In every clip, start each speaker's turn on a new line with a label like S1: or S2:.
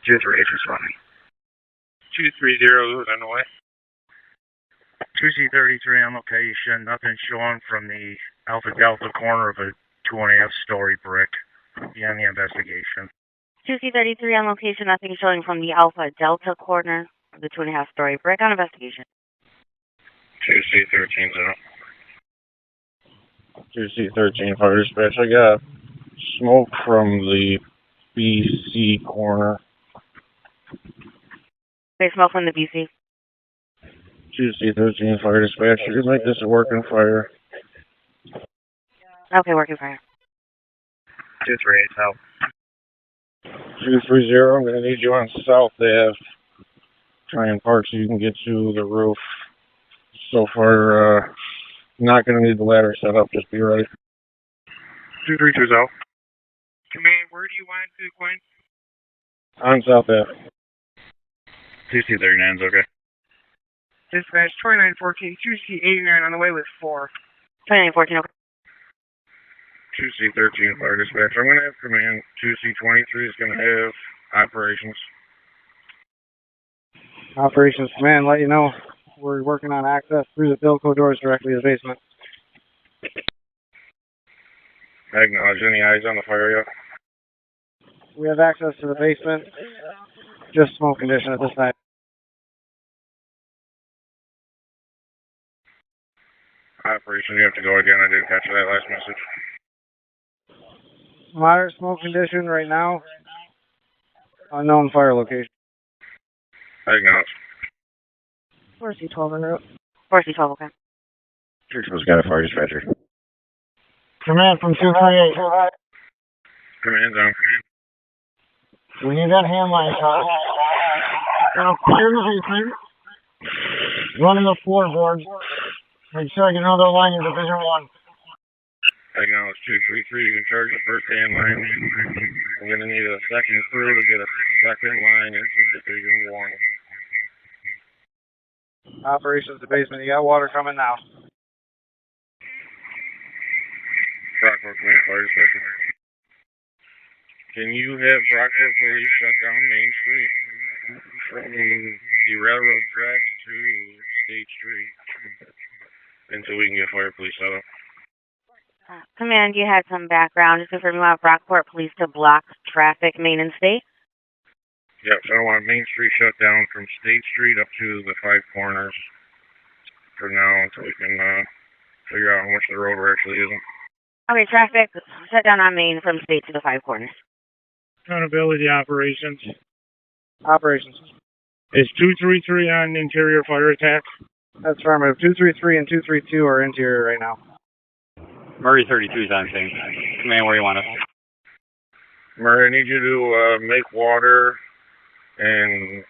S1: 238 responding.
S2: 230 on the way.
S3: 2C33 on location. Nothing showing from the Alpha Delta corner of a 2.5-story brick. Beyond the investigation.
S4: 2C33 on location. Nothing showing from the Alpha Delta corner of the 2.5-story brick on investigation.
S2: 2C13 0. 2C13 fire dispatch. I got smoke from the BC corner.
S4: They smoke from the BC.
S2: 2C13 fire dispatch. You can make this a working fire.
S4: Okay, working fire.
S1: 238 South.
S2: 230, I'm going to need you on South Ave. Try and park so you can get to the roof. So far, not going to need the ladder set up. Just be ready.
S1: 232 South.
S5: Command, where do you want to, Quinn?
S2: On South Ave.
S1: 2C39's okay.
S5: Dispatch 2914, 2C89 on the way with 4.
S4: 2914, okay.
S2: 2C13 fire dispatch. I'm going to have command. 2C23 is going to have operations.
S6: Operations command, let you know we're working on access through the Bilco doors directly to the basement.
S2: Acknowledge. Any eyes on the fire yet?
S6: We have access to the basement. Just smoke condition at this time.
S2: Operation, you have to go again. I didn't catch that last message.
S6: Moderate smoke condition right now. Unknown fire location.
S2: Acknowledge.
S4: 4C12 en route. 4C12, okay.
S1: Churchill's got a fire dispatcher.
S6: Command from 238.
S2: Command's on.
S6: We need that hand line shot. Now clear the basement. Running the floorboards. Make sure I get another line in Division 1.
S2: Acknowledge 233. You can charge the first hand line. I'm going to need a second crew to get a second line into Division 1.
S6: Operations to basement. You got water coming now.
S2: Brockport, command fire dispatcher. Can you have Brockport police shut down Main Street from the railroad tracks to State Street until we can get fire police set up?
S4: Command, you had some background. Just confirm you want Brockport Police to block traffic, Main and State?
S2: Yep, so I want Main Street shut down from State Street up to the Five Corners for now until we can figure out how much the road we're actually using.
S4: Okay, traffic shut down on Main from State to the Five Corners.
S3: Accountability operations.
S6: Operations.
S3: Is 233 on interior fire attack?
S6: That's affirmative. 233 and 232 are interior right now.
S1: Murray 32 is on scene. Command, where you want us?
S2: Murray, I need you to make water and,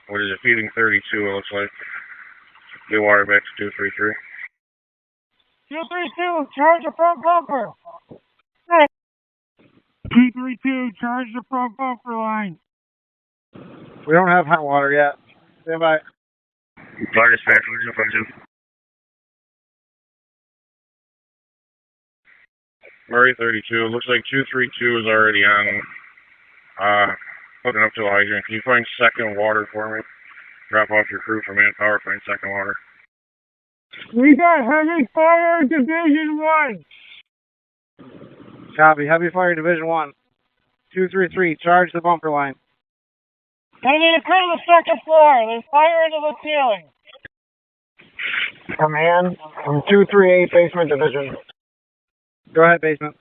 S2: what is it, feeding 32, it looks like. Get water back to 233.
S6: 232, charge the front bumper.
S3: 232, charge the front bumper line.
S6: We don't have hot water yet. Stand by.
S1: Fire dispatch, where's the front two?
S2: Murray 32, looks like 232 is already on, hooking up to a hydrant. Can you find second water for me? Drop off your crew for manpower, find second water.
S6: We got heavy fire Division 1. Copy. Heavy fire Division 1. 233, charge the bumper line. I need to clear the second floor. There's fire into the ceiling. Command from 238 basement division. Go ahead, basement.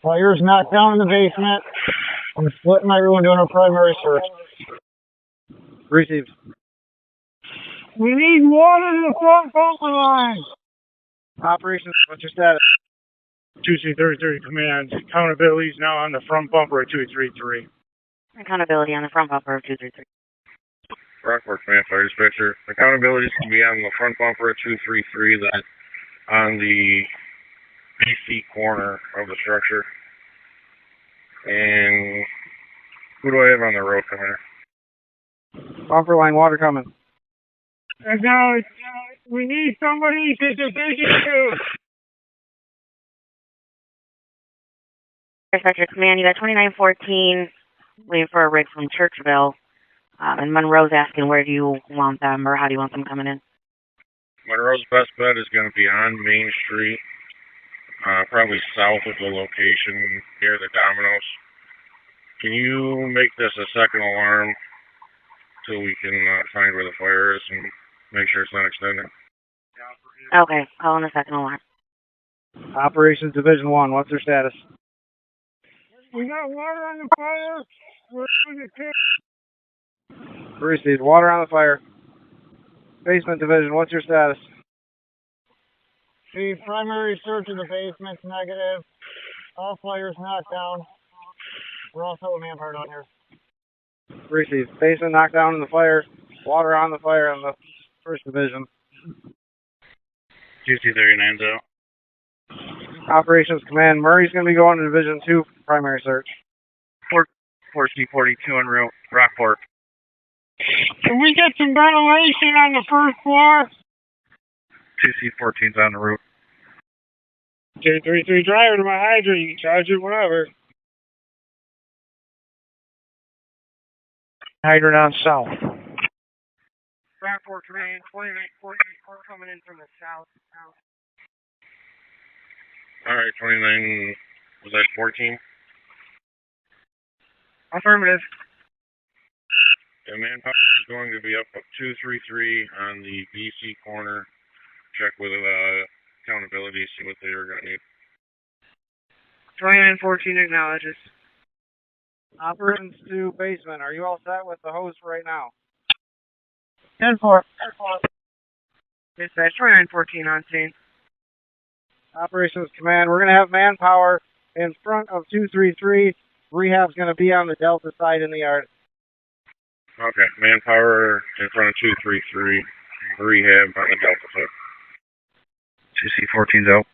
S6: Fire's knocked down in the basement. I'm splitting my room and doing a primary search. Received. We need water in the front bumper line. Operations, what's your status?
S3: 2C33 command. Accountability is now on the front bumper of 233.
S4: Accountability on the front bumper of 233.
S2: Brockport command fire dispatcher. Accountability is to be on the front bumper of 233, that on the PC corner of the structure. And who do I have on the road coming?
S6: Bumper line, water coming.
S3: And now we need somebody to Division 2.
S4: Dispatcher Command, you got 2914 waiting for a rig from Churchville. And Monroe's asking where do you want them or how do you want them coming in?
S2: Monroe's best bet is going to be on Main Street, probably south of the location near the Domino's. Can you make this a second alarm so we can find where the fire is and make sure it's not extended?
S4: Okay, calling the second alarm.
S6: Operations Division 1, what's their status?
S5: We got water on the fire.
S6: Received. Water on the fire. Basement Division, what's your status? The primary search of the basement's negative. All fires knocked down. We're also a manpower down here. Received. Basement knocked down in the fire. Water on the fire in the first division.
S3: 2C39's out.
S6: Operations Command, Murray's going to be going to Division 2 primary search.
S3: 4C42 en route, Brockport.
S5: Can we get some ventilation on the first floor?
S3: 2C14's on the route.
S5: 233 driver to my hydrant. You can charge it whatever.
S3: Hydrant on south.
S5: Brockport Command, 2914, coming in from the south.
S2: Alright, 29, was that 14?
S5: Affirmative.
S2: The manpower is going to be up 233 on the BC corner. Check with accountability, see what they are going to need.
S5: 2914 acknowledges.
S6: Operations to basement, are you all set with the hose right now?
S5: 10-4. Dispatch 2914 on scene.
S6: Operations Command, we're going to have manpower in front of 233. Rehab's going to be on the Delta side in the yard.
S2: Okay, manpower in front of 233, rehab on the Delta side.
S3: 2C14's out.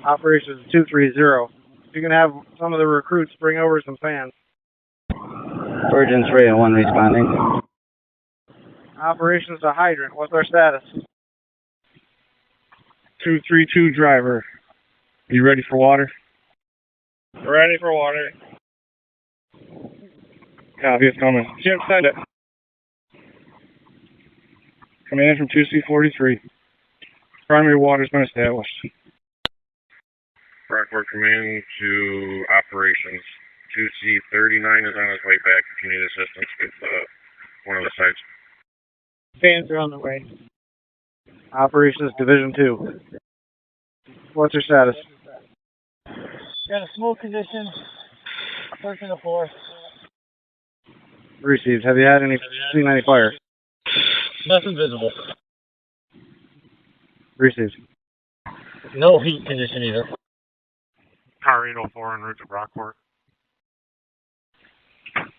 S6: Operations 230. You're going to have some of the recruits bring over some fans.
S1: Virgin 301 responding.
S6: Operations to hydrant, what's our status?
S3: 232 driver. You ready for water?
S5: Ready for water.
S3: Copy, it's coming.
S5: Jim, send it.
S3: Coming in from 2C43. Primary water's been established.
S2: Brockport Command to operations. 2C39 is on his way back if you need assistance with one of the sites.
S5: Fans are on the way.
S6: Operations Division 2. What's your status?
S5: Got a smoke condition. Searching the floor.
S6: Received. Have you had seen any fire?
S5: Nothing visible.
S6: Received.
S5: No heat condition either.
S3: Car 804 en route to Brockport.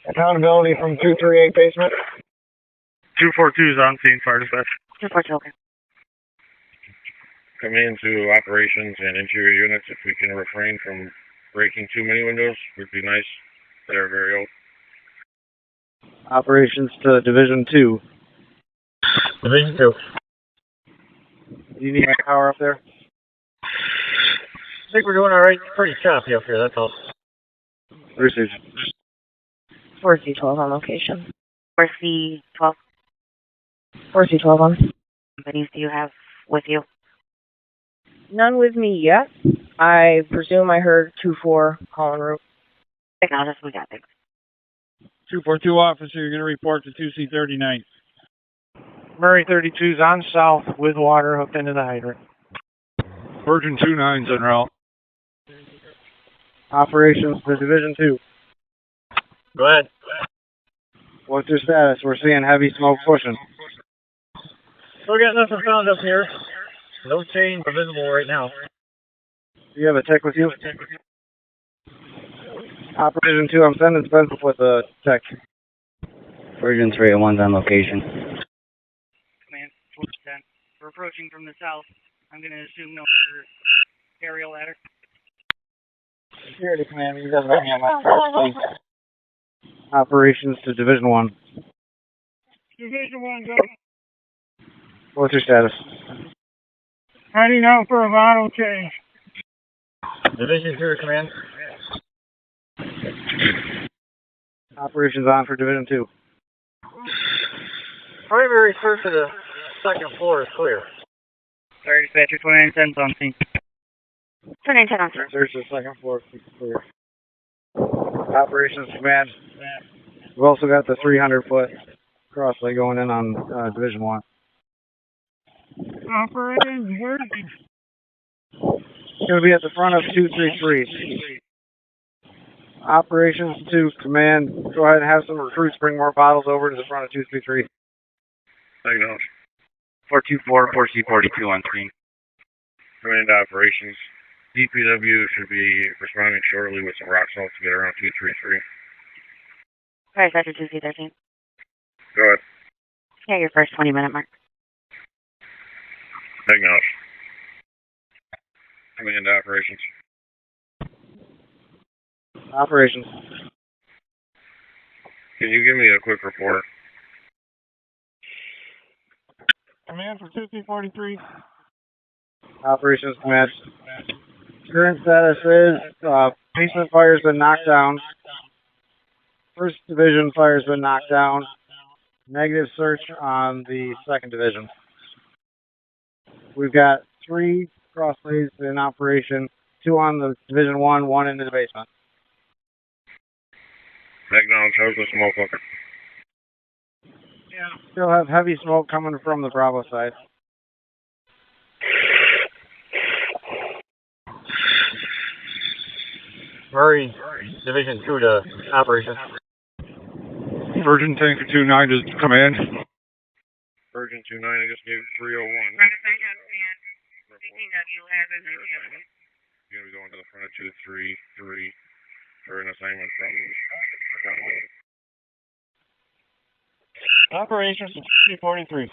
S6: Accountability from 238 basement.
S3: 242 is on scene, fire dispatch.
S4: 242, okay.
S2: Come into operations and interior units. If we can refrain from breaking too many windows, would be nice. They're very old.
S6: Operations to Division 2.
S5: Division 2.
S6: Do you need power up there?
S5: I think we're doing all right. Pretty choppy up here, that's all.
S6: Received.
S4: 4C12 on location. 4C12. 4C12 on. Companies do you have with you?
S7: None with me yet. I presume I heard 2-4 call en route.
S4: Acknowledge, we got things.
S6: 242 officer, you're going to report to 2C39.
S3: Murray 32's on south with water hooked into the hydrant.
S1: Virgin 29's en route.
S6: Operations to Division 2.
S5: Go ahead.
S6: What's your status? We're seeing heavy smoke pushing.
S5: Still got nothing found up here. No change visible right now.
S6: Do you have a tech with you? Operation 2, I'm sending Spencer with a tech.
S1: Virgin 301's on location.
S5: Command, 410. We're approaching from the south. I'm going to assume no aerial ladder.
S6: Security Command, you guys are me on my please. Operations to Division 1.
S5: Division 1, go.
S6: What's your status?
S5: Heading out for a vital change.
S7: Division 2 command.
S6: Operations on for Division 2.
S8: Primary search of the second floor is clear.
S5: Sorry, dispatcher, 2910's on scene.
S4: 2910 on scene.
S6: Search the second floor, clear. Operations Command. We've also got the 300-foot crosslay going in on Division 1.
S8: Operations, where did you...
S6: It's going to be at the front of 233. Operations to Command, go ahead and have some recruits bring more bottles over to the front of 233.
S2: Taking notes.
S1: 424, 4C42 on scene.
S2: Command operations. DPW should be responding shortly with some rock salt to get around 233.
S4: Sorry, Dispatcher 2C13.
S2: Go ahead.
S4: Yeah, your first 20-minute mark.
S2: Taking notes. Command operations.
S6: Operations.
S2: Can you give me a quick report?
S8: Command for 2C43.
S6: Operations Command. Current status is basement fire's been knocked down. First Division fire's been knocked down. Negative search on the second Division. We've got 3 crosslays in operation, 2 on the Division 1, 1 into the basement.
S2: Acknowledge, how's the smoke looking?
S6: Yeah. Still have heavy smoke coming from the Bravo side.
S8: Murray, Division 2 to operations.
S1: Virgin Tanker 29 to command.
S2: Virgin 29, I just gave 301. You're going to be going to the front of 233 for an assignment from...
S8: Operations to 2C43.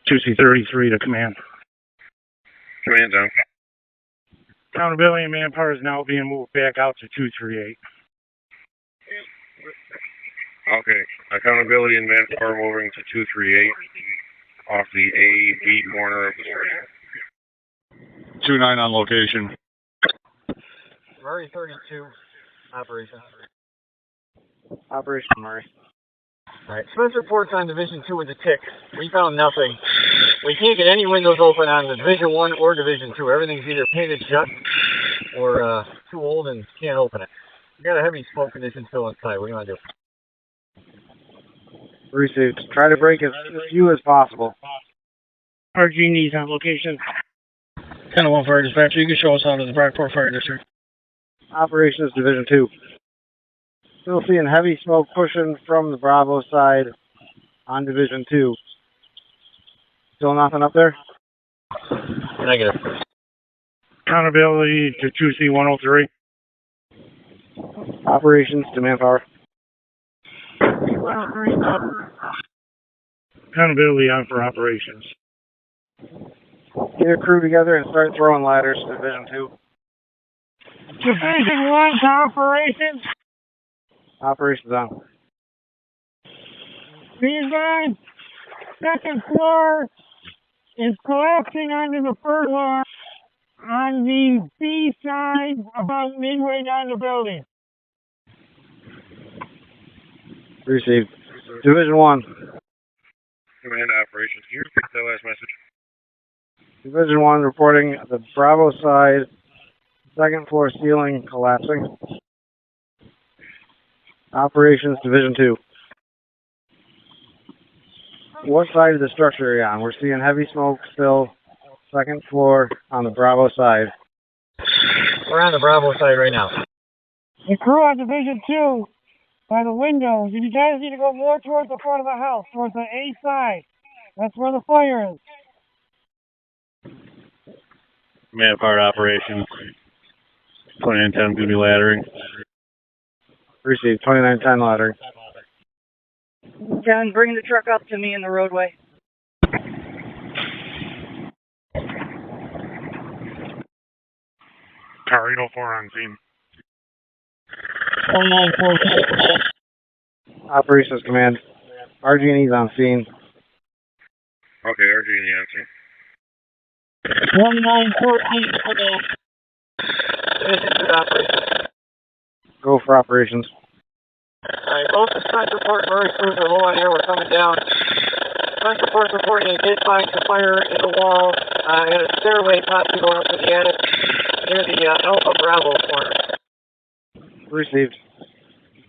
S3: 2C33 to command.
S2: Command down.
S3: Accountability and manpower is now being moved back out to 238.
S2: Okay. Accountability and manpower moving to 238 off the A-B corner of the street.
S1: 29 on location.
S8: Murray 32, operations.
S6: Operation Murray.
S8: Alright, Smith reports on Division 2 with a tick. We found nothing. We can't get any windows open on the Division 1 or Division 2. Everything's either painted shut or too old and can't open it. We got a heavy smoke condition still inside. What do you want to do?
S6: Received. Try to break as few as possible.
S8: RG needs on location. 10-1 Fire Dispatcher, you can show us out of the Brockport Fire District.
S6: Operations Division 2. Still seeing heavy smoke pushing from the Bravo side on Division 2. Still nothing up there?
S8: Negative.
S3: Accountability to 2C103.
S6: Operations to manpower.
S3: Accountability on for operations.
S6: Get a crew together and start throwing ladders to Division 2.
S8: Division 1 to operations.
S6: Operations on.
S8: Beeline, second floor is collapsing onto the first floor on the B side about midway down the building.
S6: Received. Division 1.
S2: Command operations. Can you repeat that last message?
S6: Division 1 reporting the Bravo side, second floor ceiling collapsing. Operations Division 2. What side of the structure are you on? We're seeing heavy smoke still, second floor on the Bravo side.
S8: We're on the Bravo side right now. The crew on Division 2 by the windows. You guys need to go more towards the front of the house, towards the A side. That's where the fire is.
S1: Manpower operations. 2910 going to be laddering.
S6: Received. 2910 laddering.
S5: John, bring the truck up to me in the roadway.
S3: Car 804 on scene.
S8: 1914.
S6: Operations Command. RG&E's on scene.
S2: Okay, RG in the answer.
S8: 1914.
S6: Go for operations.
S8: Alright, both the Spencer Port Murray crews are low on air. We're coming down. Spencer Port's reporting they did find the fire in the wall and a stairway possibly going up to the attic near the Alpha Bravo corner.
S6: Received.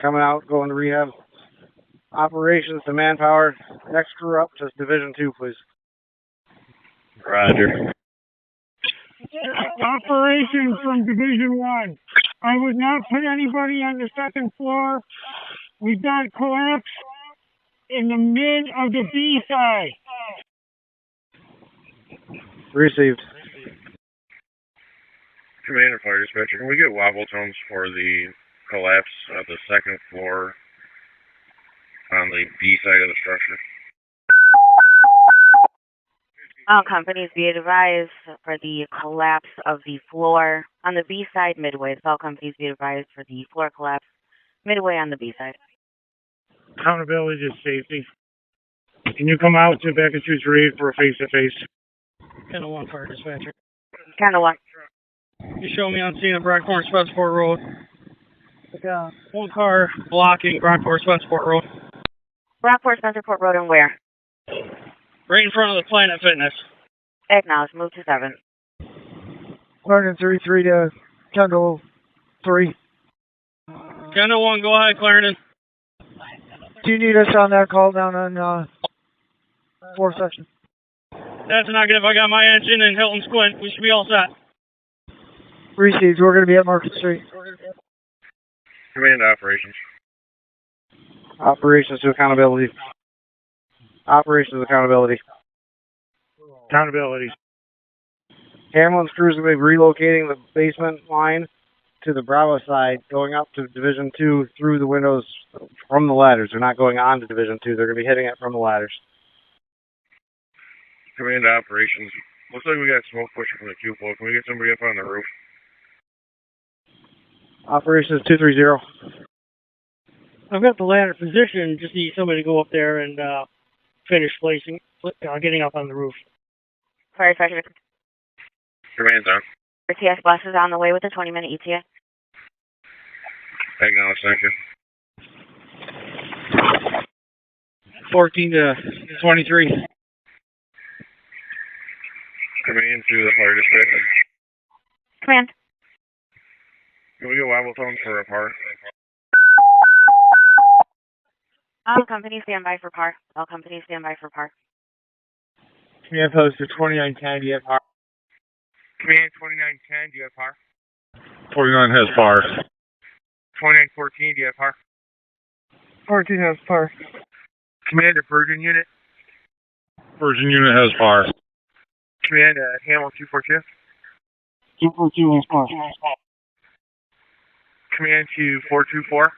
S6: Coming out, going to rehab. Operations to manpower. Next crew up to Division 2, please.
S1: Roger.
S9: Operation from Division 1. I would not put anybody on the second floor. We've got collapse in the mid of the B side.
S6: Received.
S2: Commander Fire Dispatcher, can we get wobble tones for the collapse of the second floor on the B side of the structure?
S4: All companies be advised for the collapse of the floor on the B side midway. All companies be advised for the floor collapse midway on the B side.
S9: Accountability is safety. Can you come out to Becca 238 for a face-to-face?
S5: 1001 Fire Dispatcher.
S4: Kind of what?
S5: You show me on scene at Brockport Spencerport Road. One car blocking Brockport Spencerport Road.
S4: Brockport, Spencerport Road, and where?
S5: Right in front of the Planet Fitness.
S4: Acknowledge. Move to 7.
S6: Clarendon 33 to Kendall 3.
S5: 1001, go ahead, Clarendon.
S6: Do you need us on that call down on 4th section?
S5: That's not good. If I got my engine and Hilton Squint, we should be all set.
S6: Received. We're going to be at Market Street.
S2: Command Operations.
S6: Operations to accountability. Operations to accountability.
S9: Accountability.
S6: Ambulance crews will be relocating the basement line to the Bravo side, going up to Division 2 through the windows from the ladders. They're not going on to Division 2. They're going to be hitting it from the ladders.
S2: Command Operations. Looks like we got smoke pushing from the cupola. Can we get somebody up on the roof?
S6: Operations 230.
S5: I've got the ladder positioned. Just need somebody to go up there and finish getting up on the roof.
S4: Fire Dispatcher.
S2: Command's on.
S4: ETS bus is on the way with a 20-minute ETA.
S2: Acknowledge, thank you.
S6: 14 to 23.
S2: Command to the Fire Dispatcher.
S4: Command.
S2: Can we get wobble tones for a par?
S4: All companies stand by for par. All companies stand by for par.
S6: Command post to 2910. Do you have par?
S8: Command 2910, do you have par?
S2: 49 has par.
S8: 2914, do you have par?
S6: 14 has par.
S8: Command Virgin Unit.
S2: Virgin Unit has par.
S8: Command Hamel 242.
S6: 242 has par.
S8: Command to 424.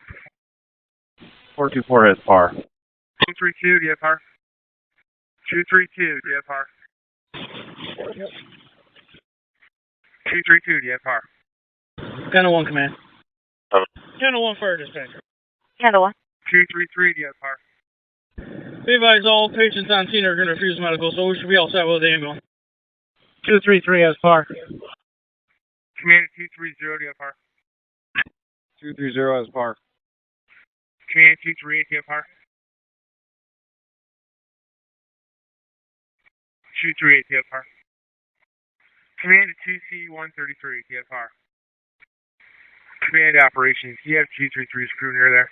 S6: 424 has par.
S8: 232, do you have par? 232, do you have par? 232, do you have par?
S5: 1001 Command. 1001 Fire Dispatcher.
S4: Handle 1.
S8: 233, do you have par?
S5: Be advised, all patients on scene are going to refuse medical, so we should be all set with the ambulance.
S6: 233 has par.
S8: Command 230, do you have par?
S6: 230 has par.
S8: Command 238, do you have par? 238, do you have par? Command 2C133, do you have par? Command Operations, do you have 233's crew near there?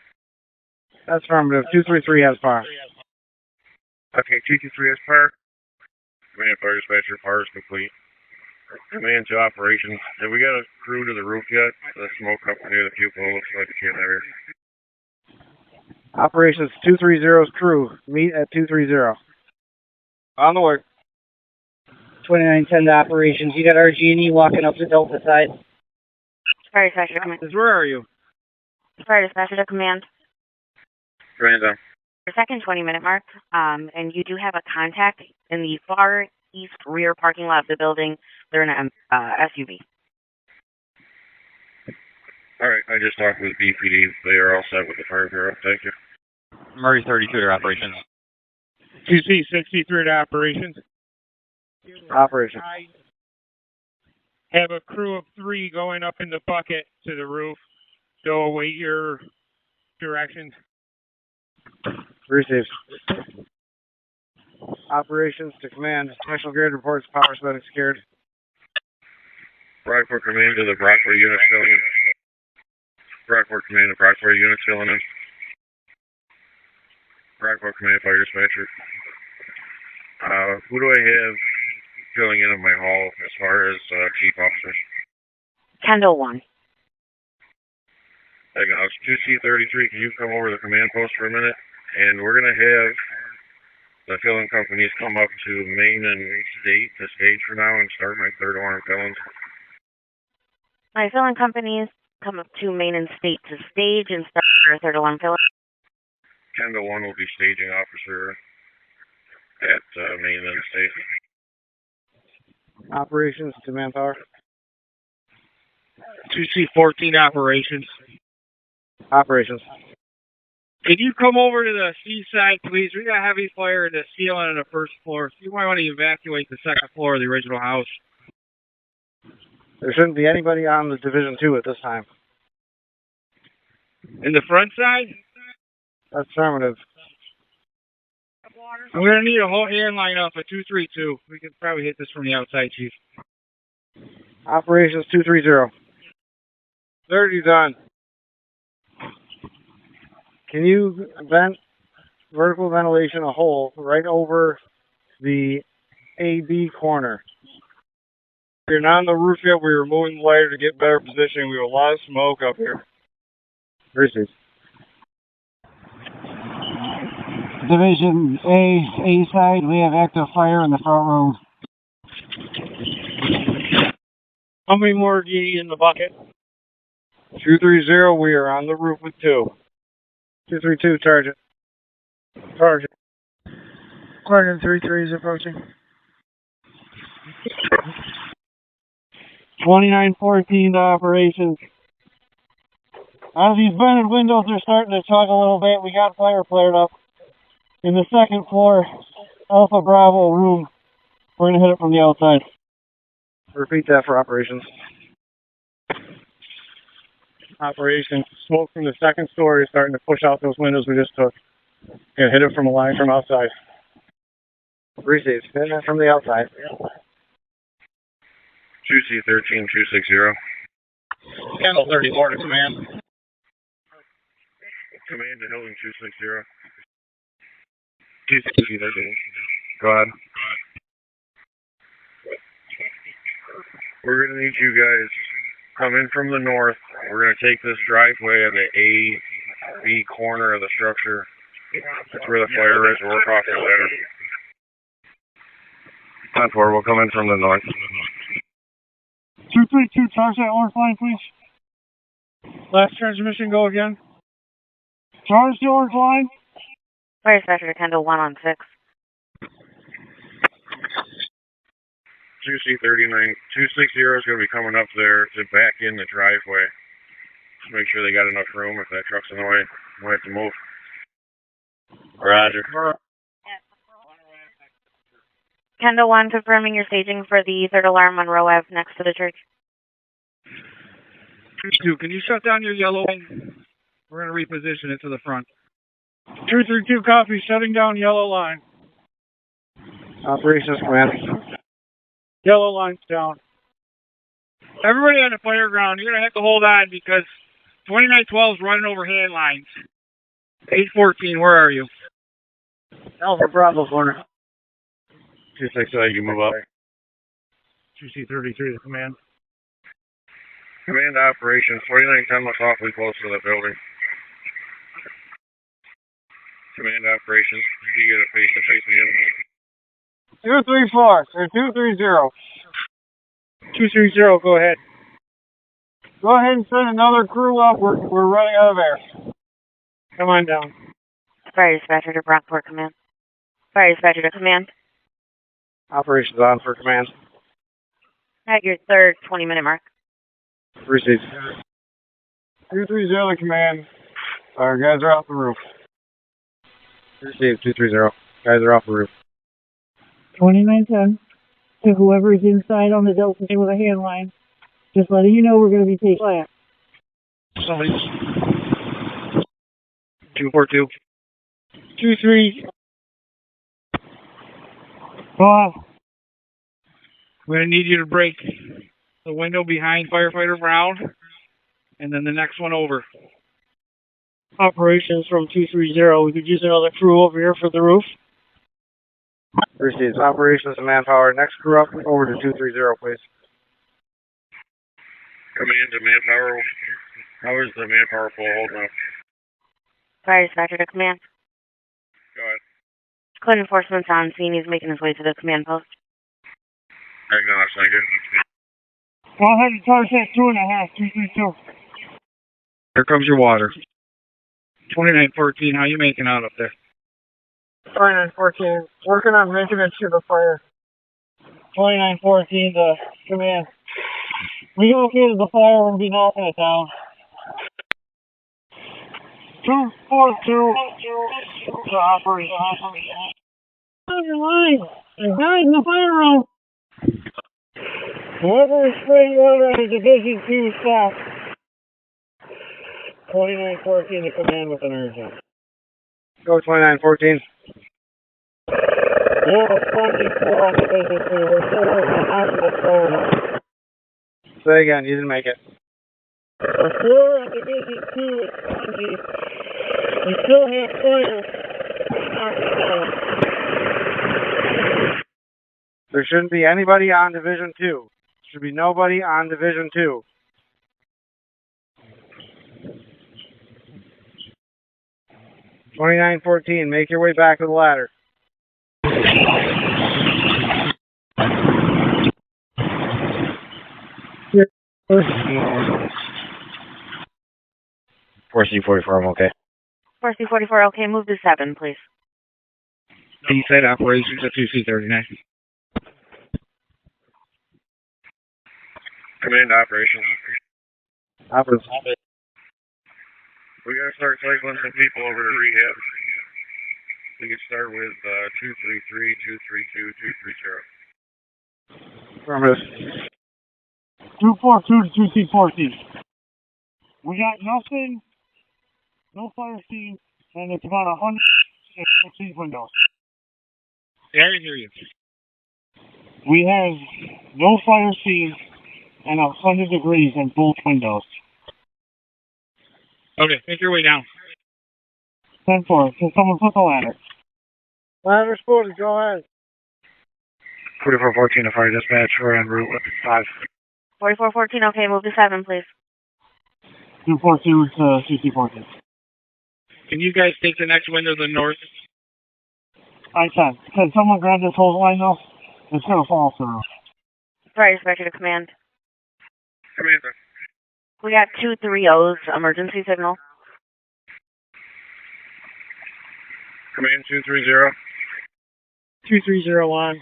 S6: That's affirmative. 233 has par.
S8: Okay, 223 has par.
S2: Command Fire Dispatcher, par is complete. Command to Operations. Have we got a crew to the roof yet? The smoke up near the cupola looks like we can't have here.
S6: Operations 230's crew. Meet at 230. On the way.
S5: 2910 to operations. You got RG&E walking up the Delta side.
S4: Fire Dispatcher to Command.
S6: Where are you?
S4: Fire Dispatcher to Command.
S2: Command's on.
S4: Your second 20-minute mark, and you do have a contact in the far east rear parking lot of the building. They're in an SUV.
S2: All right, I just talked with BPD. They are all set with the Fire Bureau. Thank you.
S1: Murray 32 to operations.
S9: 2C63 to operations.
S6: Operations.
S9: Have a crew of 3 going up in the bucket to the roof.
S3: So await your directions.
S6: Received. Operations to command. National Grid reports power's been secured.
S2: Brockport Command to the Brockport unit filling in. Brockport Command to Brockport unit filling in. Brockport Command Fire Dispatcher. Who do I have filling in my hall as far as chief officer?
S4: Kendall 1.
S2: It's 2C33. Can you come over to the command post for a minute? And we're going to have the filling companies come up to Main and State to stage for now and start my third alarm fillings.
S4: My filling companies come up to Main and State to stage and start their third alarm filling.
S2: Kendall 1 will be staging officer at Main and State.
S6: Operations to manpower.
S3: 2C14 operations.
S6: Operations.
S3: Can you come over to the seaside, please? We got heavy fire in the ceiling on the first floor. So you might want to evacuate the second floor of the original house.
S6: There shouldn't be anybody on the Division 2 at this time.
S3: In the front side?
S6: Affirmative.
S3: I'm going to need a whole hand line up at 232. We can probably hit this from the outside, Chief.
S6: Operations 230. 30 done. Can you vent vertical ventilation a hole right over the AB corner?
S3: We're not on the roof yet. We're moving the wire to get better positioning. We have a lot of smoke up here.
S6: Received.
S8: Division A side, we have active fire in the front room.
S5: How many more do you need in the bucket?
S6: 230, we are on the roof with 2. 232, charge it.
S5: Charge it.
S6: Quadrant 33 is approaching.
S8: 2914 to operations. Out of these vented windows, they're starting to chug a little bit. We got fire flared up in the second floor Alpha Bravo room. We're going to hit it from the outside.
S6: Repeat that for operations.
S3: Operations. Smoke from the second story is starting to push out those windows we just took. And hit it from a line from outside.
S6: Received. Hit that from the outside.
S2: 2C13, 260.
S3: Kendall 34 to command.
S2: Command to Hilton 260. 2C13. Go ahead. We're going to need you guys come in from the north. We're going to take this driveway at the A-B corner of the structure. That's where the fire is. Work off the ladder. 10-4, we'll come in from the north.
S8: 232, charge that orange line, please.
S3: Last transmission, go again.
S8: Charge the orange line.
S4: Fire Dispatcher Kendall 1 on 6.
S2: 2C39, 260 is going to be coming up there to back in the driveway. Just make sure they got enough room. If that truck's in the way, we'll have to move. Roger.
S4: Kendall 1 confirming your staging for the third alarm Monroe Ave next to the church.
S3: 2, can you shut down your yellow line? We're going to reposition it to the front. 232 copy, shutting down yellow line.
S6: Operations command.
S3: Yellow line's down. Everybody on the Fireground, you're going to have to hold on because 2912 is running over hand lines. 814, where are you?
S6: Alpha Bravo corner.
S2: 260, you move up.
S3: 2C33 to command.
S2: Command operations, 2910 looks awfully close to the building. Command operations, you get a face-to-face meeting.
S8: 234, or 230.
S3: 230, go ahead.
S8: Go ahead and send another crew up. We're running out of air.
S3: Come on down.
S4: Fire Dispatcher to Brockport Command. Fire Dispatcher to command.
S6: Operations on for command.
S4: At your third 20-minute mark.
S6: Received.
S8: 230 to command. Our guys are off the roof.
S6: Received. 230. Guys are off the roof.
S7: 2910 to whoever is inside on the Delta with a hand line. Just letting you know we're going to be taking fire.
S3: Somebody's 242.
S5: 23.
S9: Go on.
S3: We're going to need you to break the window behind Firefighter Brown, and then the next one over.
S5: Operations from 230. We could use another crew over here for the roof.
S6: Received. Operations and manpower. Next crew up over to 230, please.
S2: Command to manpower. How is the manpower pool holding up?
S4: Fire dispatcher to command.
S2: Go ahead.
S4: Code enforcement's on scene. He's making his way to the command post.
S2: Acknowledge, thank you.
S9: Go ahead and charge that 2.5, 232.
S3: Here comes your water. 2914, how you making out up there?
S6: 2914, working on making it to the fire.
S9: 2914 to command. We located the fire and be knocking it down. 242 to operate. On your line. There's guys in the fire room. Whoever is spraying water on Division 2 stop. 2914 to command with an urgent.
S6: Go 2914.
S9: Yeah, it's 24 on Division 2. We're still working after the fire.
S6: Say again, you didn't make it.
S9: The floor of Division 2 is spongy. We still have fire.
S6: There shouldn't be anybody on Division 2. Should be nobody on Division 2. $29.14, make your way back to the ladder.
S8: C44, I'm okay.
S4: 4C44, okay, move to 7, please.
S3: B-side operations at 2C39.
S2: Command operations.
S6: Operations.
S2: We gotta start cycling some people over to rehab. We can start with 233, 232, 230.
S6: Affirmative.
S9: 242 to 2C14. We got nothing, no fire scene, and it's about 160 windows.
S3: Yeah, I can hear you.
S9: We have no fire scene and 100 degrees in both windows.
S3: Okay, make your way down.
S9: 10-4. Can someone put the ladder?
S6: Ladder spotted, go ahead.
S3: 4414 to fire dispatch. We're en route with 5.
S4: 4414, okay, move to 7, please.
S9: 242 to CC14.
S3: Can you guys take the next window to the north?
S9: I can. Can someone grab this whole line though? It's gonna fall through.
S4: Fire dispatcher to command.
S2: Commander.
S4: We got 230's emergency signal.
S2: Command 230.
S5: 2301.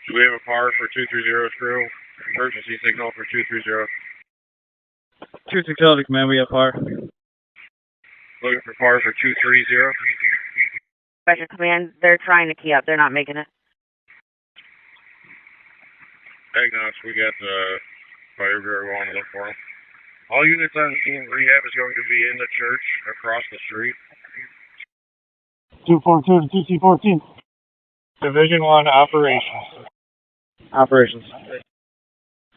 S2: Do we have a par for 230's crew? Emergency signal for 230.
S3: 260 command, we have fire.
S2: Looking for par for 230.
S4: Dispatcher command, they're trying to key up. They're not making it.
S2: Agnos, we got the Fireground going to look for them. All units on scene rehab is going to be in the church across the street.
S9: 242 to CC14. Division 1 operations.
S6: Operations.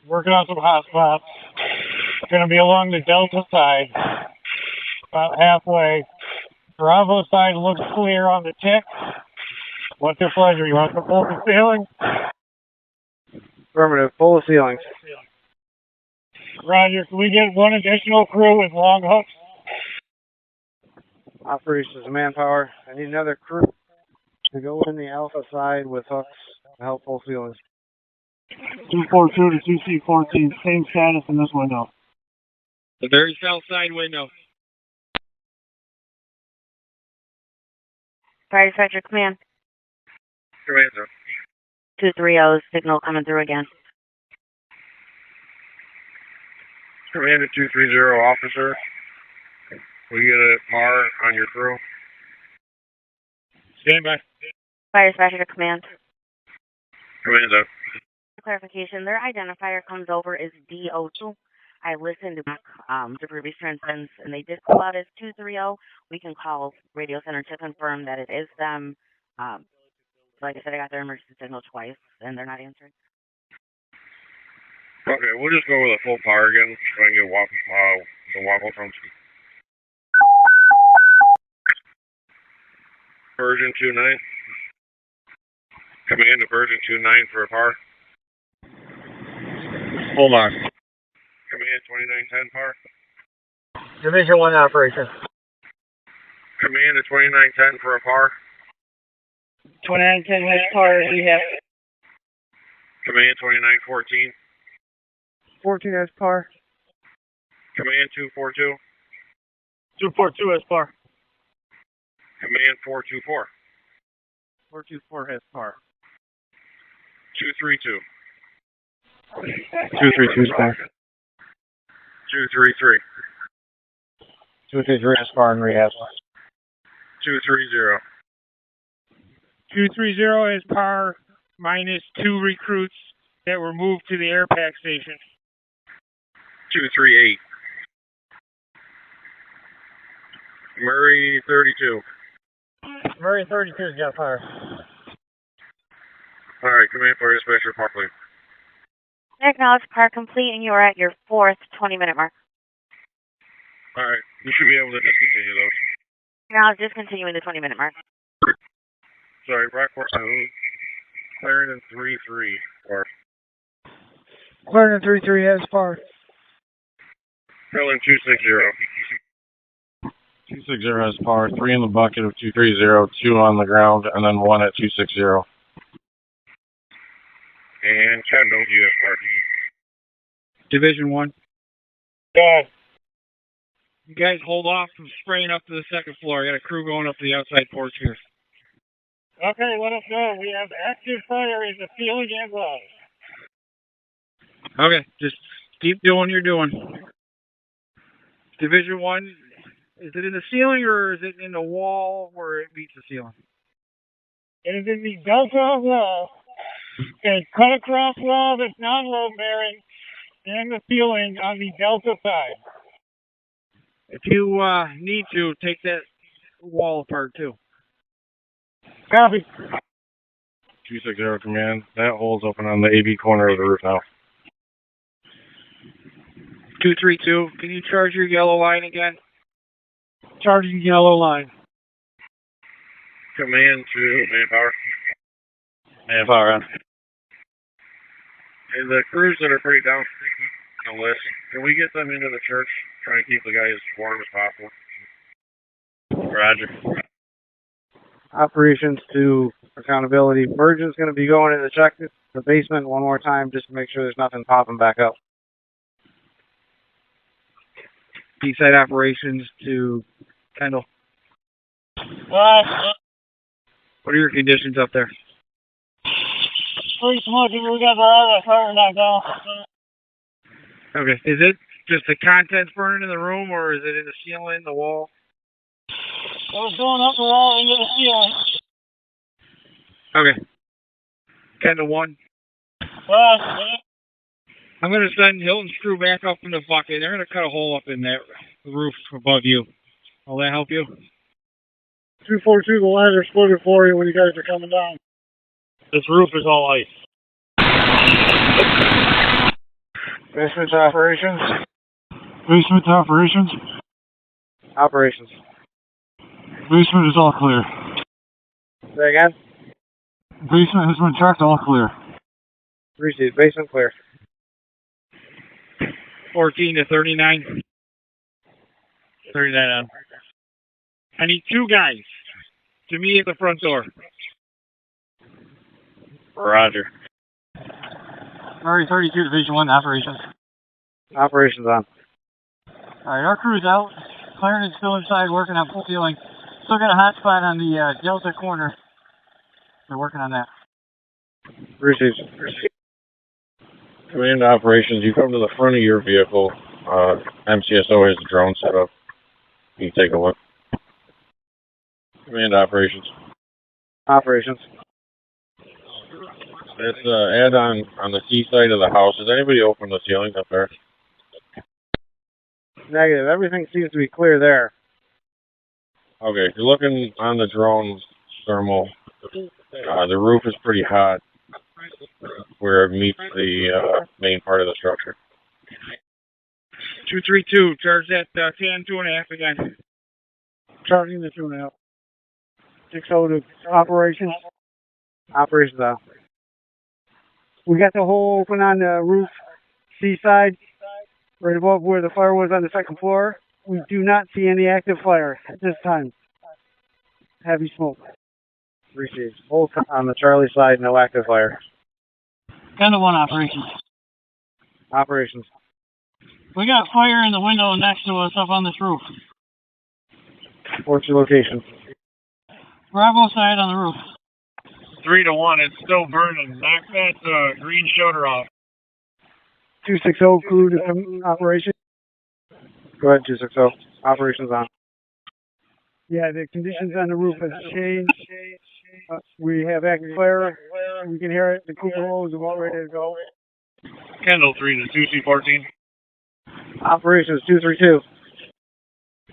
S9: Working on some hot spots. Gonna be along the Delta side. About halfway. Bravo side looks clear on the tick. What's your pleasure? You want to pull the ceiling?
S6: Affirmative, pull the ceilings.
S9: Roger. Can we get one additional crew with long hooks?
S6: Operations and manpower. I need another crew to go in the alpha side with hooks to help pull ceilings.
S9: 242 to CC14. Same status in this window.
S3: The very south side window.
S4: Fire dispatcher command.
S2: Commander.
S4: 230's signal coming through again.
S2: Commander 230 officer. We get a par on your crew.
S3: Stand by.
S4: Fire dispatcher to command.
S2: Commander.
S4: For clarification, their identifier comes over as DO2. I listened back to previous transmissions, and they did call out as 230. We can call Radio Center to confirm that it is them. Like I said, I got their emergency signal twice, and they're not answering.
S2: Okay, we'll just go with a full power again. Try and get the waffle from version 2.9. Command to version 2.9 for a power.
S8: Hold on.
S2: Command 2910 power.
S8: Division 1 operation.
S2: Command to 2910 for a power.
S5: 2910 has power. We have
S2: Command 2914.
S6: 14 has power.
S2: Command 242.
S5: 242 has power.
S2: Command 424.
S6: 424 has power.
S2: 232.
S6: 232 has power.
S2: 233.
S6: 233 has power and rehab.
S2: 230.
S3: 230 has power minus 2 recruits that were moved to the air pack station.
S2: 238. Murray 32.
S8: Murray 32's got power.
S2: Alright, command for dispatch report, please.
S4: Acknowledge power complete, and you are at your 4th 20-minute mark.
S2: Alright, you should be able to discontinue those.
S4: Acknowledge discontinuing the 20-minute mark.
S2: Sorry, Brockport 7. Clarendon 3-3. Or
S6: Clarendon 33 has power.
S2: Helen 260.
S10: 260 has power, 3 in the bucket of 230, 2 on the ground, and then 1 at 260.
S2: And Chattanooga US Park.
S3: Division 1.
S9: Good.
S3: You guys hold off from spraying up to the 2nd floor. I got a crew going up to the outside porch here.
S9: Okay, let us know. We have active fire in the ceiling and walls.
S3: Okay, just keep doing what you're doing. Division 1, is it in the ceiling or is it in the wall where it meets the ceiling?
S9: It is in the delta wall. A cut across wall that's non-load bearing and the ceiling on the delta side.
S3: If you need to, take that wall apart too.
S9: Copy.
S10: 260 command, that hole's open on the AV corner of the roof now.
S3: 232, can you charge your yellow line again?
S5: charging yellow line.
S2: Command to manpower.
S1: Manpower on.
S2: And the crews that are pretty down on the list, can we get them into the church? Try and keep the guys as warm as possible.
S1: Roger.
S6: Operations to accountability. Virgin's going to be going in to check the basement one more time just to make sure there's nothing popping back up.
S3: B-side operations to Kendall.
S9: What
S3: What are your conditions up there?
S9: Pretty smoking. We got the other fire knocked down.
S3: Okay. Is it just the contents burning in the room, or is it in the ceiling, the wall?
S9: It was going up the wall into the ceiling.
S3: Okay. Kendall 1. I'm going to send Hilton's crew back up in the bucket. They're going to cut a hole up in that roof above you. Will that help you?
S9: 242, the ladder split it for you when you guys are coming down.
S3: This roof is all ice.
S6: Basement operations.
S10: Basement operations.
S6: Operations.
S10: Basement is all clear.
S6: Say again?
S10: Basement has been checked, all clear.
S6: Received. Basement clear.
S3: 14 to 39. 39 on. I need 2 guys to meet at the front door.
S1: Roger.
S8: Murray 32, Division 1, operations.
S6: Operations on.
S8: Alright, our crew's out. Clarendon's still inside working on full ceiling. Still got a hot spot on the Delta corner. They're working on that.
S6: Received.
S10: Command operations, you come to the front of your vehicle. MCSO has a drone set up. You can take a look. Command operations.
S6: Operations.
S10: It's add-on on the C side of the house. Has anybody opened the ceiling up there?
S6: Negative. Everything seems to be clear there.
S10: Okay, if you're looking on the drone thermal, the roof is pretty hot where it meets the main part of the structure.
S3: 232, charge that 10, 2.5 again.
S5: Charging the 2.5. 60 to operations.
S6: Operations on.
S5: We got the hole open on the roof, C side, right above where the fire was on the second floor. We do not see any active fire at this time. Heavy smoke.
S6: Received. Hold on the Charlie side, no active fire.
S5: 10 to 1 operations.
S6: Operations.
S5: We got fire in the window next to us up on this roof.
S6: What's your location?
S5: Bravo side on the roof.
S3: 3 to 1, it's still burning. Knock that green shutter off.
S5: 260 crew to operation.
S6: Go ahead, 260. Operations on.
S5: Yeah, the conditions on the roof have changed. We have active fire. We can hear it. The cooler hole is about ready to go.
S3: Kendall 3 to 2C14.
S6: Operations 232.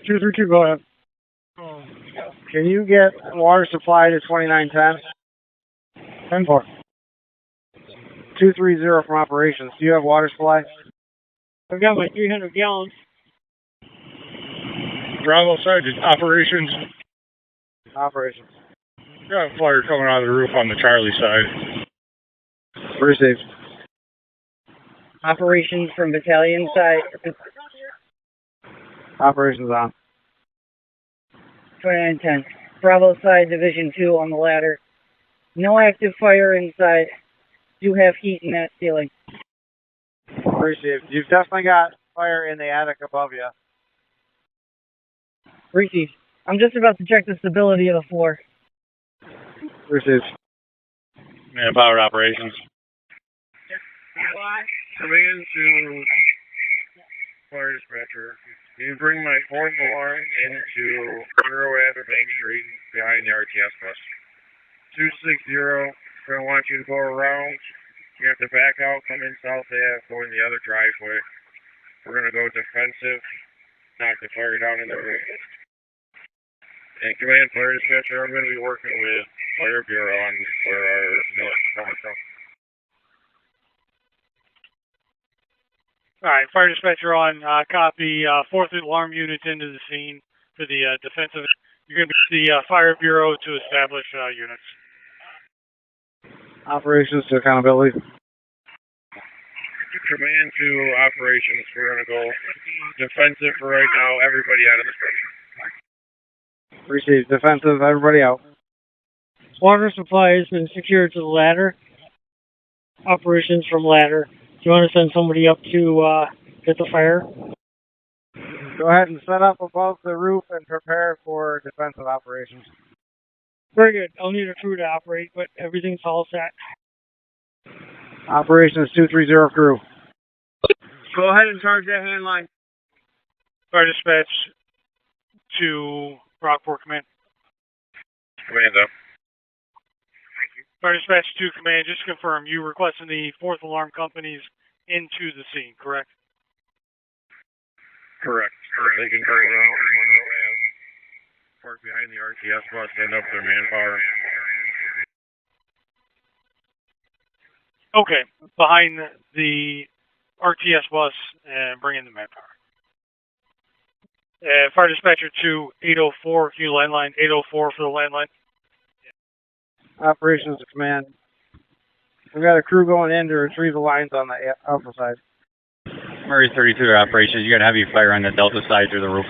S5: 232, go ahead.
S6: Can you get water supply to 2910?
S5: 10-4.
S6: 230 from operations. Do you have water supply?
S5: I've got my 300 gallons.
S3: Bravo side to operations.
S6: Operations.
S3: Got a fire coming out of the roof on the Charlie side.
S6: Received.
S7: Operations from battalion side.
S6: Operations on.
S7: 2910. Bravo side, Division 2 on the ladder. No active fire inside. Do have heat in that ceiling.
S6: Received. You've definitely got fire in the attic above you.
S7: Received. I'm just about to check the stability of the floor.
S6: Received.
S1: Yeah, powered operations.
S2: Command to fire dispatcher. You bring my fourth alarm into Monroe Ave Main Street behind the RTS bus. 260, going to want you to go around. You have to back out, come in South Ave, go in the other driveway. We're going to go defensive, knock the fire down in the roof. And command fire dispatcher, I'm going to be working with Fire Bureau on where our north is coming from.
S3: All right, fire dispatcher on. Copy. Fourth alarm units into the scene for the defensive. You're going to be the Fire Bureau to establish units.
S6: Operations to accountability.
S2: Command to operations. We're going to go defensive for right now. Everybody out of the structure.
S6: Received. Defensive. Everybody out.
S5: Water supply has been secured to the ladder. Operations from ladder. Do you want to send somebody up to get the fire?
S6: Go ahead and set up above the roof and prepare for defensive operations.
S5: Very good. I'll need a crew to operate, but everything's all set.
S6: Operations 230 crew.
S3: Go ahead and charge that hand line. Fire dispatch to Brockport command.
S2: Command up.
S3: Fire dispatch to command. Just to confirm, you requesting the fourth alarm companies into the scene, correct?
S2: Correct. They can turn around and Monroe Ave, park behind the RTS bus, end up their manpower.
S3: Okay, behind the RTS bus and bring in the manpower. Fire dispatcher to 804, can you landline 804 for the landline?
S6: Operations to command. We've got a crew going in to retrieve the lines on the alpha side.
S1: Murray 32 to operations. You got heavy fire on the Delta side through the roof.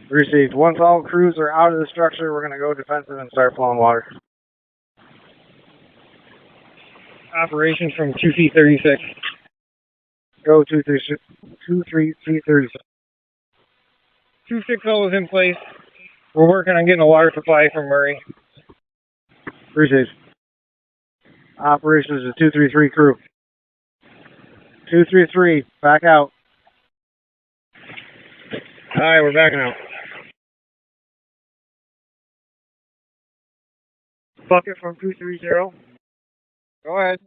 S6: Received. Once all crews are out of the structure, we're going to go defensive and start flowing water.
S7: Operations from 2C36.
S6: Go 23336.
S7: 260 is in place. We're working on getting a water supply from Murray.
S6: Received. Operations is 233 crew. 233, back out.
S7: Alright, we're backing out.
S5: Bucket from 230.
S6: Go ahead.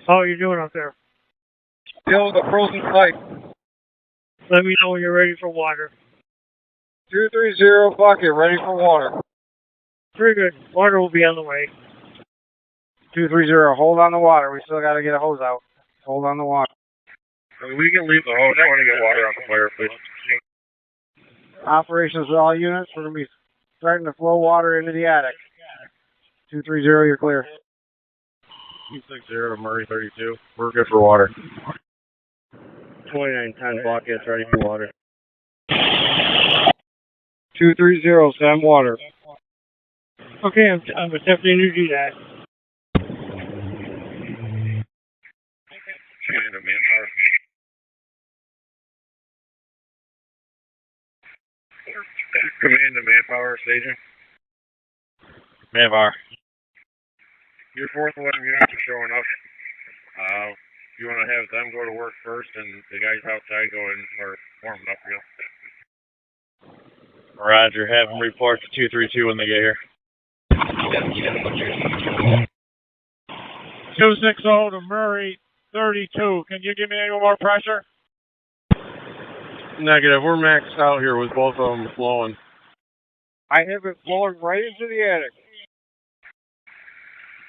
S5: How are you doing out there?
S6: Deal with the frozen pipe.
S3: Let me know when you're ready for water.
S6: 230 bucket, ready for water.
S3: Pretty good. Water will be on the way.
S6: 230, hold on the water. We still got to get a hose out. Hold on the water.
S2: We can leave the hose. I want to get water on the fire, please.
S6: Operations with all units. We're going to be starting to flow water into the attic. 230, you're clear.
S10: 260 to Murray 32. We're good for water.
S6: 2910 buckets, ready for water. 230, send water.
S3: Okay, I'm attempting to do that.
S2: Command to manpower. Command to manpower station.
S10: Manpower.
S2: Your fourth one units are showing up. You want to have them go to work first and the guys outside go in or warming up again.
S10: Roger. Have them report to 232 when they get here.
S3: 260 to Murray 32. Can you give me any more pressure?
S10: Negative. We're maxed out here with both of them flowing.
S6: I have it flowing right into the attic.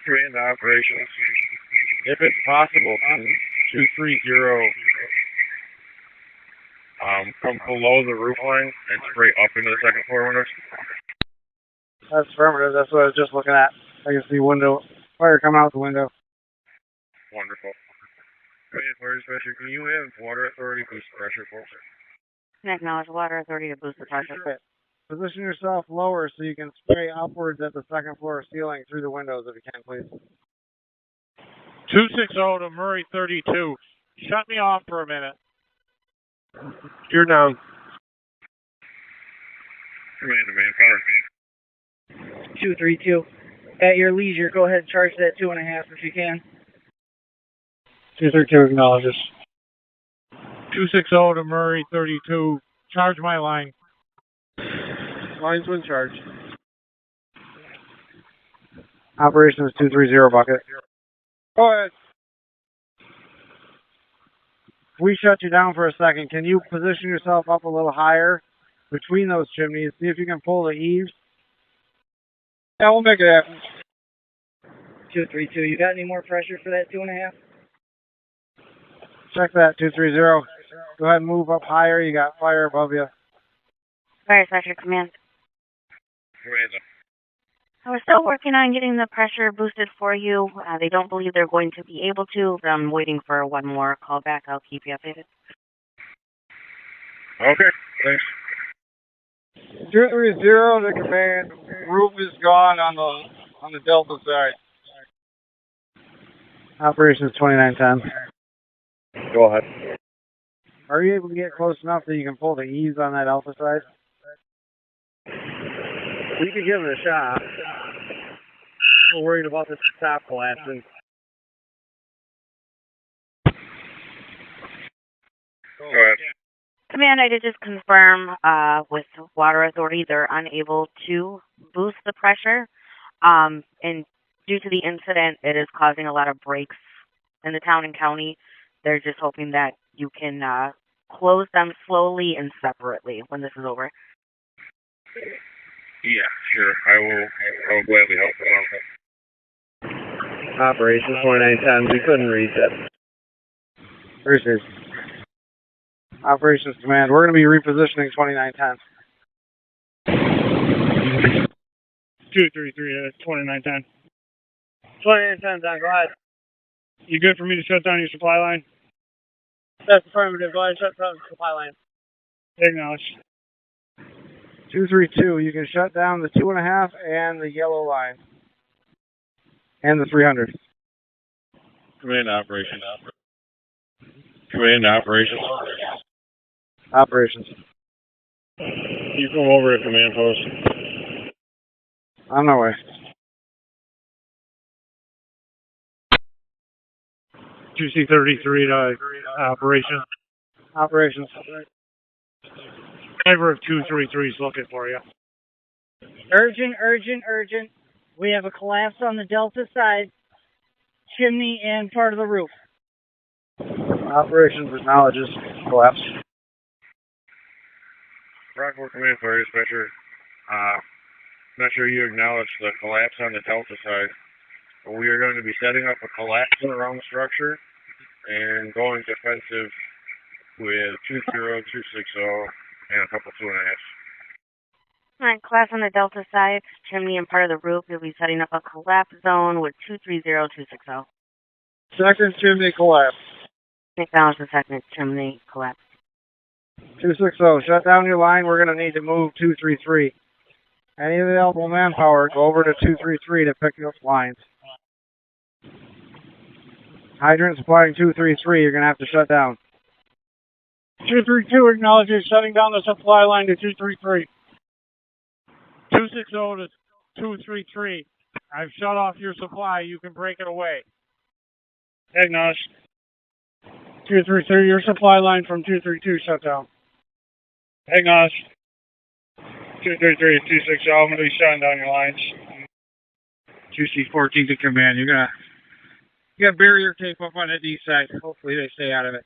S2: Command to operations.
S10: If it's possible, 230.
S2: Come below the roof line and spray up into the second floor windows.
S6: That's affirmative. That's what I was just looking at. I can see window fire coming out the window.
S2: Wonderful. Command fire dispatcher, can you have water authority boost pressure for us?
S4: Can acknowledge water authority to boost the pressure.
S6: Position yourself lower so you can spray upwards at the second floor ceiling through the windows if you can, please.
S3: 260 to Murray 32. Shut me off for a minute.
S10: You're down.
S2: Command to manpower.
S7: 232. At your leisure, go ahead and charge that 2.5 if you can.
S3: 232 acknowledges. 260 to Murray 32. Charge my line.
S10: Line's been charged.
S6: Operations 230 bucket. Go ahead. We shut you down for a second. Can you position yourself up a little higher between those chimneys? See if you can pull the eaves. Yeah, we'll make it happen.
S7: 232. You got any more pressure for that 2.5?
S6: Check that, 230. Go ahead and move up higher. You got fire above you.
S4: Fire dispatcher command.
S2: Command.
S4: We're still working on getting the pressure boosted for you. They don't believe they're going to be able to. I'm waiting for one more call back. I'll keep you updated.
S2: Okay, thanks.
S6: 230 to command. Roof is gone on the Delta side. Operations 2910.
S10: Go ahead.
S6: Are you able to get close enough that you can pull the eaves on that Alpha side?
S5: We could give it a shot. We're worried about this top collapsing.
S2: Go ahead.
S4: Command, I did just confirm with Water Authority they're unable to boost the pressure. And due to the incident, it is causing a lot of breaks in the town and county. They're just hoping that you can close them slowly and separately when this is over.
S2: Yeah, sure. I will gladly help them out.
S5: Operations 2910. We couldn't read that.
S6: Appreciate it. Operations Command, we're going to be repositioning 2910.
S3: 233 2910.
S7: 2910, Don, go ahead.
S3: You good for me to shut down your supply line?
S7: That's affirmative. Go ahead and shut down the supply line.
S3: Acknowledge.
S6: 232, you can shut down the 2.5 and the yellow line. And the 300.
S10: Command operation. Command operations.
S6: Operations.
S10: You come over to command post.
S6: On my way.
S3: 2C33 to operation.
S6: Operations.
S3: Driver of 233 is looking for you.
S7: Urgent, urgent, urgent. We have a collapse on the Delta side, chimney, and part of the roof.
S6: Operations acknowledges collapse.
S2: Brockport Command Fire Dispatcher. Not sure you acknowledged the collapse on the Delta side, but we are going to be setting up a collapse around the structure and going defensive with 2-0, 2-6-0, and a couple 2.5s.
S4: Alright, class on the Delta side, chimney and part of the roof, you'll be setting up a collapse zone with 230, 260.
S6: Second chimney collapse.
S4: Acknowledge the second chimney collapse.
S6: 260, shut down your line. We're going to need to move 233. Any available manpower, go over to 233 to pick up lines. Hydrant supplying 233, you're going to have to shut down.
S3: 232 acknowledges shutting down the supply line to 233. 260 to 233. I've shut off your supply. You can break it away. Acknowledge. 233, your supply line from 232 shut down. Acknowledge. 233 to 260, I'm going to be shutting down your lines. 2C14 to command. You got barrier tape up on the D side. Hopefully they stay out of it.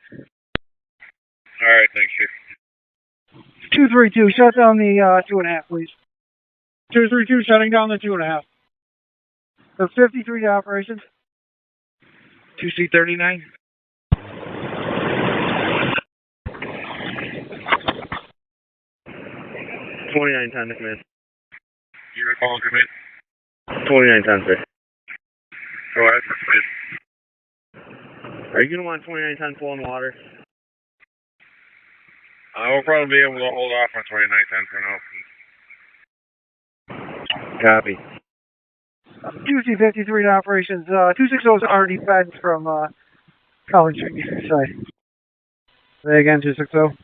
S2: Alright, thanks, Chief.
S5: 232, shut down the 2.5, please.
S3: 232, shutting down the 2.5.
S5: The 53 to operations.
S3: 2C39.
S6: $29.10 to command.
S2: You're calling command?
S6: $29.10, sir.
S2: Go ahead.
S6: Are you going to want $29.10 full in water?
S2: We'll probably be able to hold off on 2910 for now.
S6: Copy.
S5: 2C53 to operations. 260 is already fed from College side.
S6: Say again, 260.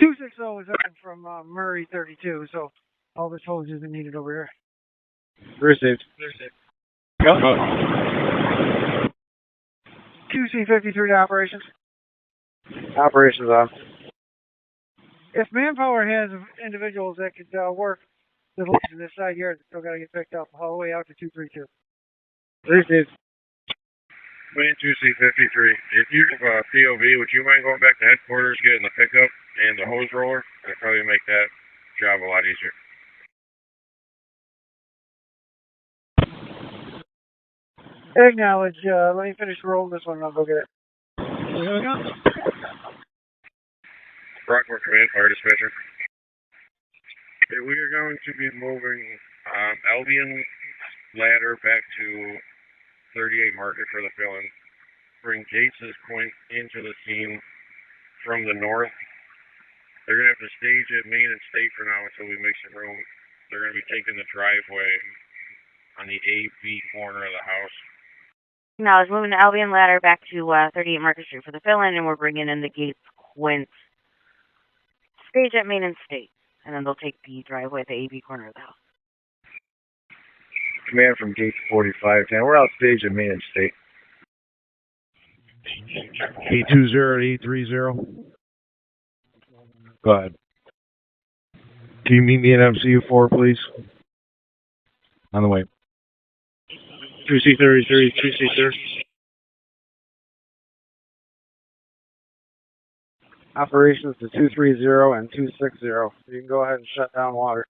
S5: 260 is up from Murray 32, so all the soldiers are needed over here.
S6: Received.
S3: Go.
S5: 2C53 to operations.
S6: Operations off.
S5: If manpower has individuals that could work the lines in this side here, they're still got to get picked up all the way out to 232.
S6: Received.
S2: Command 2C53. If you have a POV, would you mind going back to headquarters, getting the pickup and the hose roller? That'd probably make that job a lot easier.
S5: Acknowledge. Let me finish rolling this one and I'll go get it.
S3: Here we go.
S2: Brockport Command Fire Dispatcher. Okay, we are going to be moving Albion ladder back to 38 market for the fill-in. Bring Gates' point into the scene from the north. They're going to have to stage at Main and State for now until we make some room. They're going to be taking the driveway on the AB corner of the house.
S4: Now, I was moving the Albion ladder back to 38 Market Street for the fill-in, and we're bringing in the Gates Quint stage at Main and State. And then they'll take the driveway at the AB corner of the house.
S6: Command from Gate 4510. We're out stage at Main and State.
S11: 820 830. Go ahead. Can you meet me in MCU 4, please? On the way.
S3: 2C33, 2C30.
S6: Operations to 230 and 260. You can go ahead and shut down water.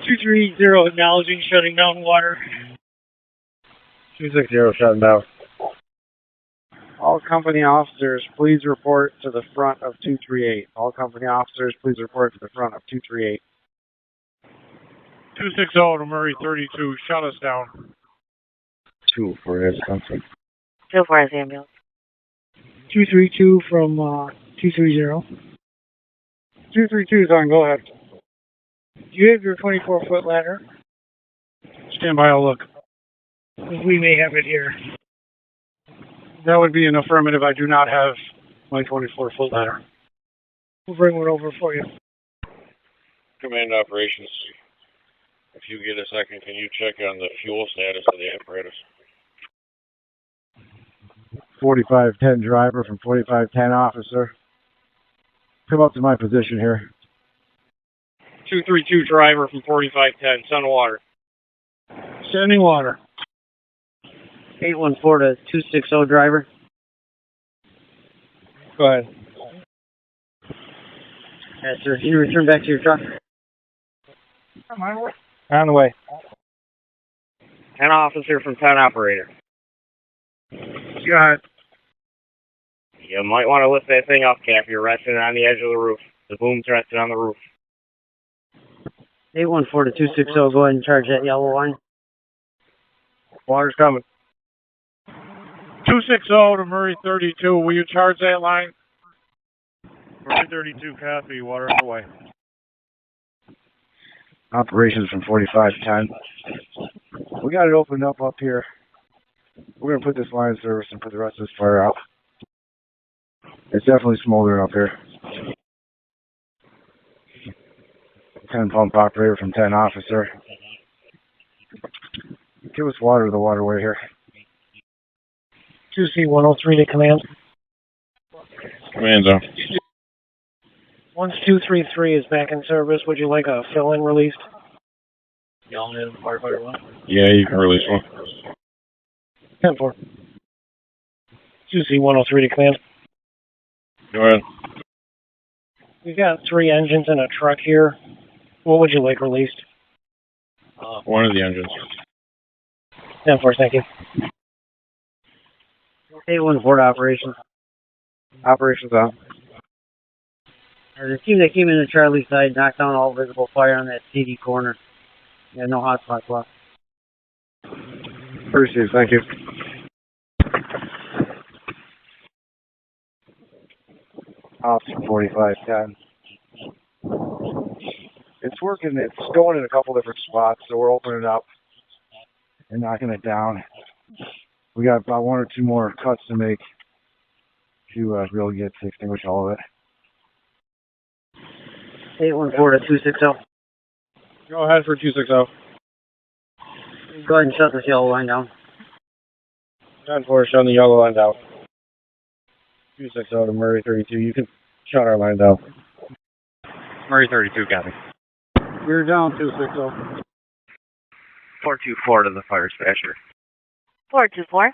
S3: 230 acknowledging shutting down water.
S6: 260 shutting down. All company officers, please report to the front of 238. All company officers, please report to the front of 238.
S3: 260 to Murray 32, shut us down.
S6: 2 for his company.
S4: 2 for his ambulance.
S5: 232 from 230. 232 is on, go ahead. Do you have your 24-foot ladder?
S3: Stand by, I'll look.
S5: We may have it here.
S3: That would be an affirmative. I do not have my 24-foot ladder.
S5: We'll bring one over for you.
S2: Command Operations. If you get a second, can you check on the fuel status of the apparatus?
S11: 4510 driver from 4510 officer. Come up to my position here.
S3: 232 driver from 4510, send water. Sending water.
S7: 814 to 260 driver.
S6: Go ahead.
S7: Yes, sir. You return back to your truck.
S6: On the way.
S8: 10 officer from 10 operator.
S6: Go ahead.
S8: You might want to lift that thing up, Cap. You're resting on the edge of the roof. The boom's resting on the roof.
S7: 814 to 260, go ahead and charge that yellow line.
S6: Water's coming.
S3: 260 to Murray 32. Will you charge that line? Murray 32, copy. Water on the way.
S11: Operations from 4510. We got it opened up here. We're going to put this line in service and put the rest of this fire out. It's definitely smoldering up here. 10 pump operator from 10 officer. Give us water to the waterway here.
S9: 2C103 to command.
S10: Command zone.
S9: Once 233 is back in service, would you like a fill-in released?
S8: Yelling in firefighter 1.
S10: Yeah, you can release one.
S9: 10-4. 2C103 to command.
S10: Go ahead.
S9: We've got 3 engines and a truck here. What would you like released?
S10: One of the engines.
S9: 10-4, thank you.
S7: 814 operations.
S6: Operations on.
S7: The team that came in the Charlie side knocked down all visible fire on that CD corner. Yeah, no hot spots left.
S6: Received, thank you.
S11: Officer 4510. It's working. It's going in a couple different spots, so we're opening it up and knocking it down. We got about 1 or 2 more cuts to make to really get to extinguish all of it.
S7: 814 to 260.
S6: Go ahead for 260.
S7: Go ahead and shut this yellow line down.
S6: 10-4, shutting the yellow line down. 260 to Murray 32. You can shut our line down.
S1: Murray 32, copy.
S5: You're down 260.
S8: 424 to the fire dispatcher.
S4: 424.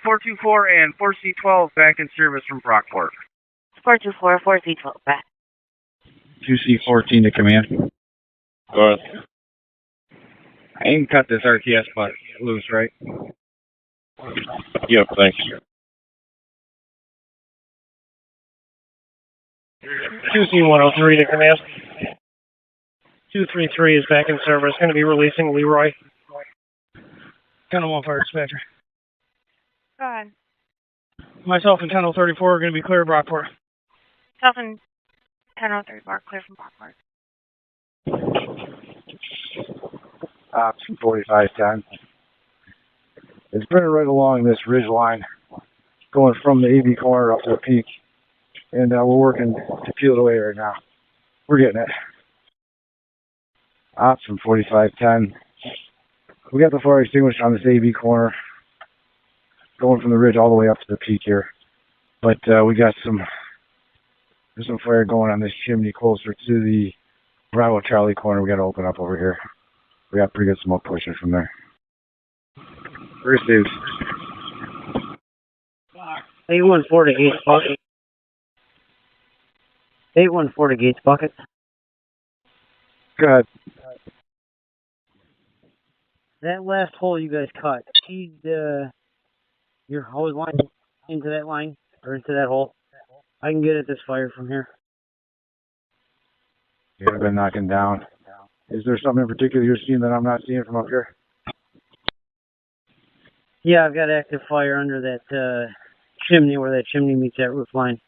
S8: 424 and 4C12 back in service from Brockport.
S4: 424, 4C12 back.
S1: 2C14 to command.
S10: Go ahead.
S6: I can cut this RTS butt loose, right?
S10: Yep, thanks.
S9: 2C103 to command. 233 is back in service. Going to be releasing Leroy.
S3: 10-1 fire dispatcher.
S4: Go ahead.
S3: Myself and 10-34 are going to be clear of Brockport.
S4: Self and 10-34 clear from Brockport.
S11: Ops from 4510. It's running right along this ridge line, going from the AV corner up to the peak, and we're working to peel it away right now. We're getting it. Ops from 4510. We got the fire extinguisher on this AV corner, going from the ridge all the way up to the peak here. But we got there's some fire going on this chimney closer to the Bravo Charlie corner. We got to open up over here. We got pretty good smoke pushing from there.
S6: Received.
S7: 814 to Gates Bucket. 814 to Gates Bucket.
S6: Go ahead.
S7: That last hole you guys cut, feed your hose line into that line, or into that hole. I can get at this fire from here.
S11: Yeah, I've been knocking down. Is there something in particular you're seeing that I'm not seeing from up here?
S7: Yeah, I've got active fire under that chimney, where that chimney meets that roof line.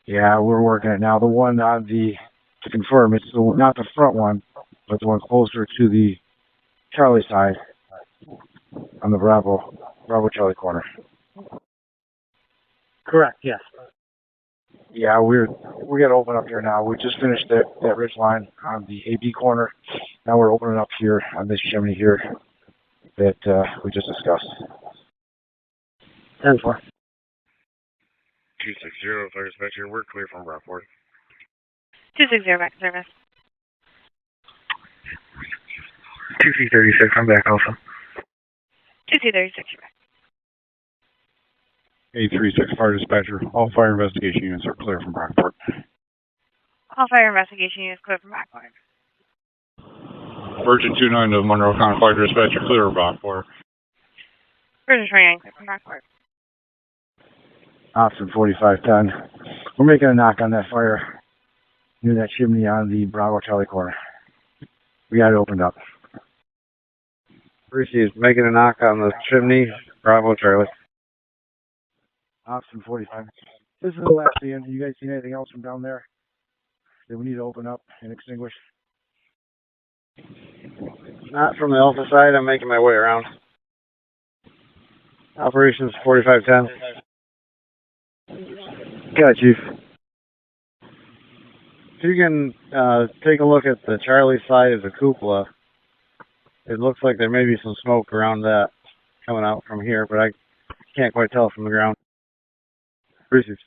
S11: Yeah, we're working it now. The one on to confirm, it's not the front one, but the one closer to the Charlie side on the Bravo Charlie corner.
S7: Correct, yes.
S11: Yeah, we're gonna open up here now. We just finished that ridge line on the AB corner. Now we're opening up here on this chimney here that we just discussed.
S7: 10-4.
S2: 260 fire dispatcher. We're clear from Brockport.
S4: 260 back in service.
S6: 2C36, I'm back also.
S4: 2C36, you're back.
S11: 836 Fire Dispatcher. All fire investigation units are clear from Brockport.
S12: All fire investigation units clear from Brockport.
S11: Virgin 29 to Monroe County Fire Dispatcher, clear of Brockport.
S12: Virgin 29 clear from Brockport.
S11: Austin 4510. We're making a knock on that fire near that chimney on the Bravo Charlie corner. We got it opened up.
S6: Received. Making a knock on the chimney, Bravo Charlie.
S11: Austin 45. This is the last end. You guys seen anything else from down there that we need to open up and extinguish?
S6: Not from the Alpha side. I'm making my way around. Operations 4510.
S11: Got it, Chief.
S6: If you can take a look at the Charlie side of the cupola, it looks like there may be some smoke around that coming out from here, but I can't quite tell from the ground.
S11: Received.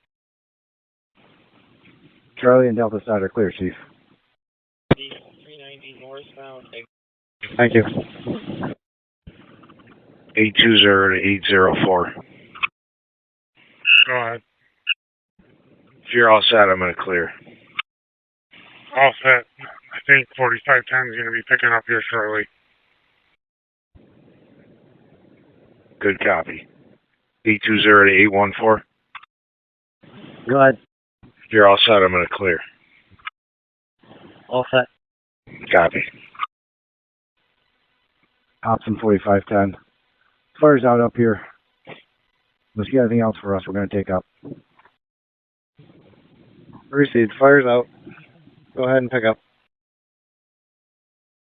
S11: Charlie and Delta side are clear, Chief.
S8: 390 northbound.
S6: Thank you.
S10: 820 to 804.
S3: Go ahead.
S10: If you're all set, I'm going to clear.
S3: All set. I think 4510 is going to be picking up here shortly.
S10: Good copy. 820 to 814.
S7: Go ahead.
S10: If you're all set, I'm going to clear.
S7: All set.
S10: Copy.
S11: Option 4510. Fire's out up here. Unless you got anything else for us, we're going to take up.
S6: Received. Fire's out. Go ahead and pick up.